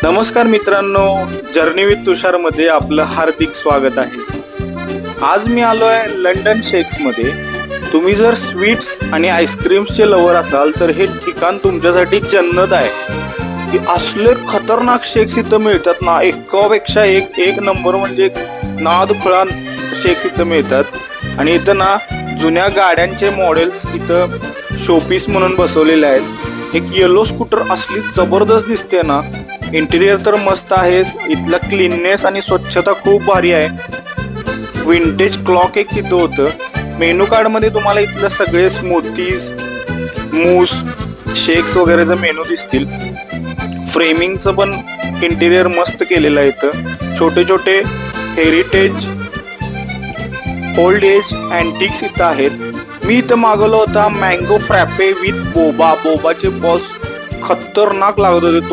नमस्कार मित्रांनो, journey with तुषार मध्ये आपलं हार्दिक स्वागत आहे। आज मी आलोय लंडन शेक्स मध्ये। तुम्ही जर स्वीट्स आणि आईस्क्रीम्सचे लवर असाल तर हे ठिकाण तुमच्यासाठी जन्नत आहे। की असले खतरनाक शेक्स इथं मिळतात ना, एकापेक्षा एक नंबर म्हणजे नाद खुळा शेक्स इथं मिळतात। आणि इथं ना जुन्या गाड्यांचे मॉडेल्स इथं शोपीस म्हणून बसवलेले आहेत। एक येलो स्कूटर असली जबरदस्त दिसते ना, इंटिरियर तर मस्त आहे, इथला क्लीननेस आणि स्वच्छता खूप भारी आहे। विंटेज क्लॉक एक तिथं होतं। मेनू कार्ड मध्ये तुम्हाला इथलं सगळे स्मूथीज, मूस, शेक्स वगैरेचे मेनू दिसतील। फ्रेमिंगचं पण इंटिरियर मस्त केलेलं आहे। इथं छोटे छोटे हेरिटेज, ओल्ड एज अँटिक्स इथं आहेत। मी इथं मागवलं होता मँगो फ्रॅपे विथ बोबा। बोबाचे बॉस खतरनाक लागत होते।